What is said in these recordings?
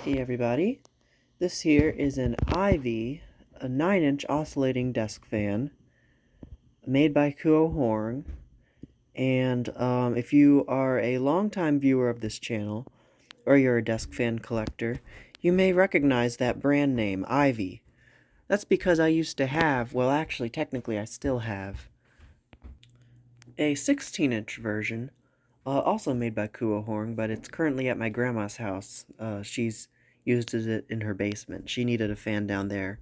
Hey everybody, this here is an Ivy, a 9-inch oscillating desk fan made by Kuo-Horng, and if you are a longtime viewer of this channel, or you're a desk fan collector, you may recognize that brand name, Ivy. That's because I used to have, well actually technically I still have, a 16-inch version, also made by Kuo-Horng, but it's currently at my grandma's house. She's used it in her basement. She needed a fan down there,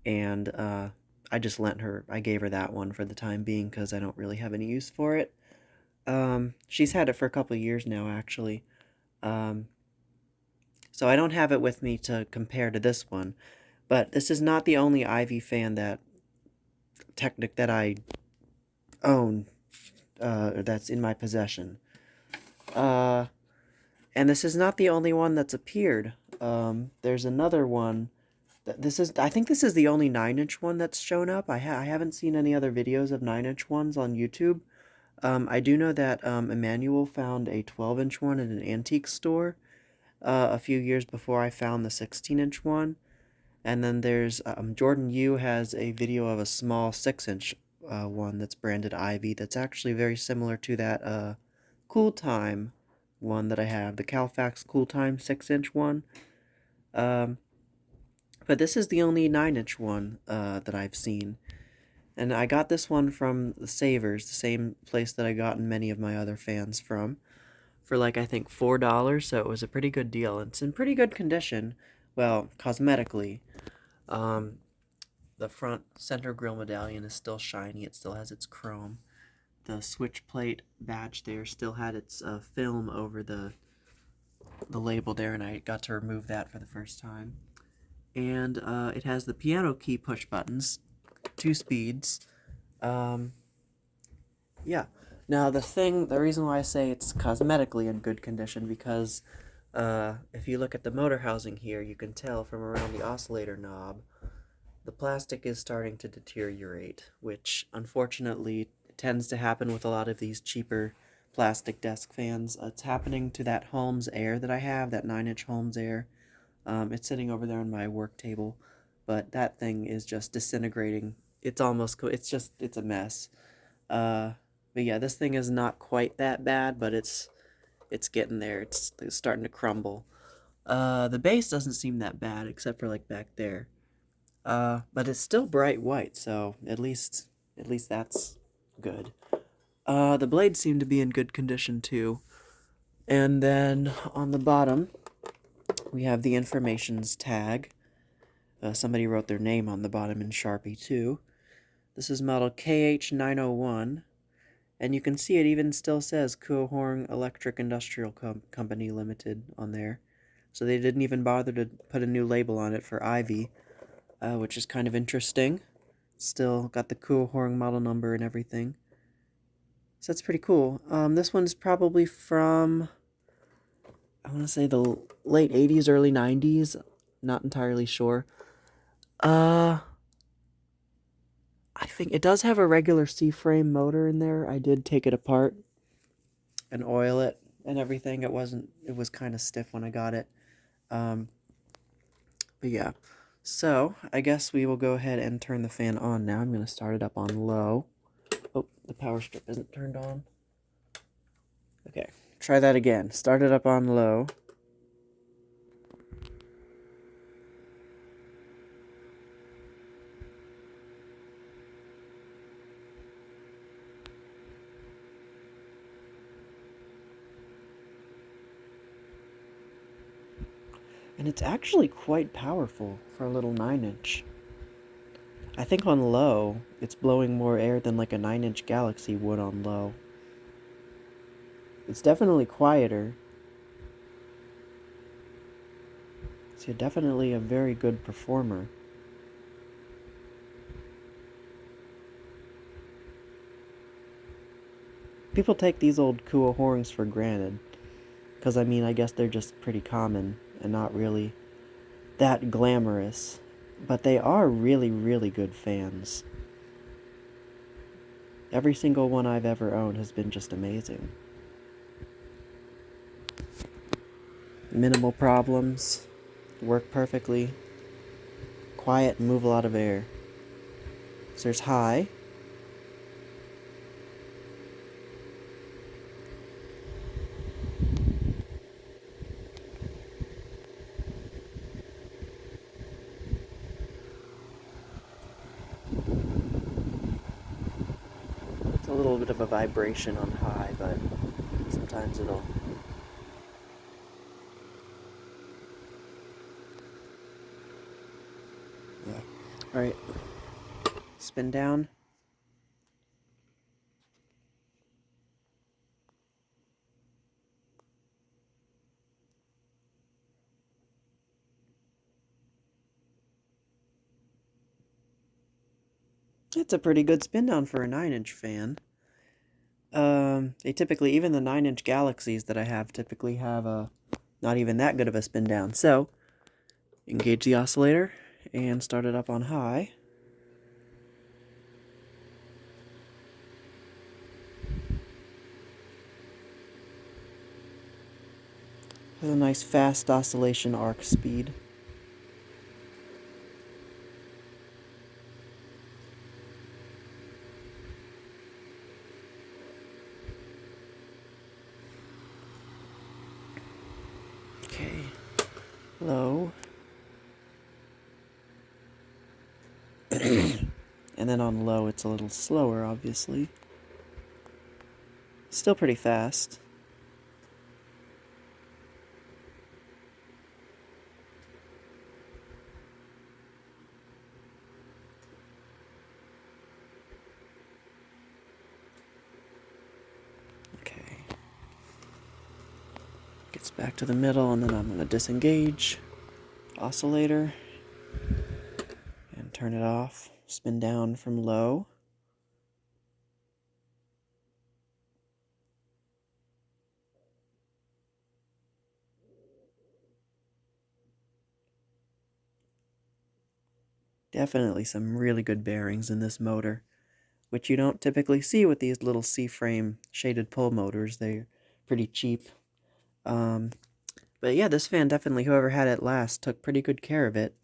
and I just I gave her that one for the time being because I don't really have any use for it. She's had it for a couple of years now, actually. So I don't have it with me to compare to this one, but this is not the only Ivy fan that I own, that's in my possession. And this is not the only one that's appeared. There's another one. I think this is the only 9-inch one that's shown up. I haven't seen any other videos of 9-inch ones on YouTube. I do know that Emmanuel found a 12-inch one in an antique store a few years before I found the 16-inch one. And then there's Jordan Yu has a video of a small 6-inch one that's branded Ivy that's actually very similar to that Cool Time one that I have, the Calfax Cool Time 6-inch one. But this is the only 9-inch one that I've seen. And I got this one from the Savers, the same place that I gotten many of my other fans from, for like I think $4, so it was a pretty good deal. It's in pretty good condition, well, cosmetically. The front center grille medallion is still shiny, it still has its chrome. The switch plate badge there still had its film over the label there, and I got to remove that for the first time. And it has the piano key push buttons, 2 speeds. Yeah. Now the reason why I say it's cosmetically in good condition, because if you look at the motor housing here, you can tell from around the oscillator knob, the plastic is starting to deteriorate, which unfortunately tends to happen with a lot of these cheaper plastic desk fans. It's happening to that Holmes Air that I have, that 9-inch Holmes Air. It's sitting over there on my work table, but that thing is just disintegrating. It's a mess. But yeah, this thing is not quite that bad, but it's getting there. It's starting to crumble. The base doesn't seem that bad, except for like back there. But it's still bright white, so at least that's good. The blades seem to be in good condition too. And then on the bottom, we have the information's tag. Somebody wrote their name on the bottom in Sharpie too. This is model KH-901, and you can see it even still says Kuo-Horng Electric Industrial Company Limited on there. So they didn't even bother to put a new label on it for Ivy, which is kind of interesting. Still got the Kuo-Horng model number and everything. So that's pretty cool. This one's probably from, I want to say the late 80s, early 90s. Not entirely sure. I think it does have a regular C-frame motor in there. I did take it apart and oil it and everything. It was kind of stiff when I got it. But yeah. So, I guess we will go ahead and turn the fan on now. I'm going to start it up on low. Oh, the power strip isn't turned on. Okay, try that again. Start it up on low. And it's actually quite powerful for a little 9-inch. I think on low, it's blowing more air than like a 9-inch Galaxy would on low. It's definitely quieter. So you're definitely a very good performer. People take these old Kuo-Horngs for granted, because I mean, I guess they're just pretty common and not really that glamorous. But they are really, really good fans. Every single one I've ever owned has been just amazing. Minimal problems. work perfectly, quiet, and move a lot of air. So there's high. It's a little bit of a vibration on high, but sometimes it'll... Yeah. Alright. Spin down. It's a pretty good spin down for a 9-inch fan. They typically, even the 9-inch Galaxies that I have typically have a not even that good of a spin down. So, engage the oscillator and start it up on high. With a nice fast oscillation arc speed. Okay, low. And then on low it's a little slower, obviously. Still pretty fast. Okay. Gets back to the middle, and then I'm going to disengage oscillator and turn it off. Spin down from low. Definitely some really good bearings in this motor, which you don't typically see with these little C-frame shaded pull motors. They're pretty cheap. But yeah, this fan definitely, whoever had it last, took pretty good care of it.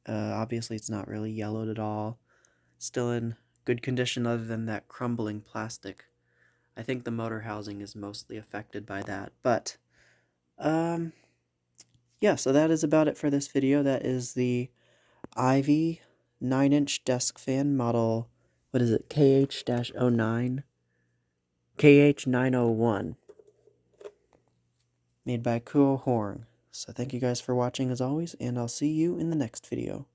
Obviously it's not really yellowed at all. Still in good condition other than that crumbling plastic. I think the motor housing is mostly affected by that. But, yeah, so that is about it for this video. That is the Ivy 9-inch desk fan model, what is it, KH-09? KH-901. Made by Kuo-Horng. So thank you guys for watching as always, and I'll see you in the next video.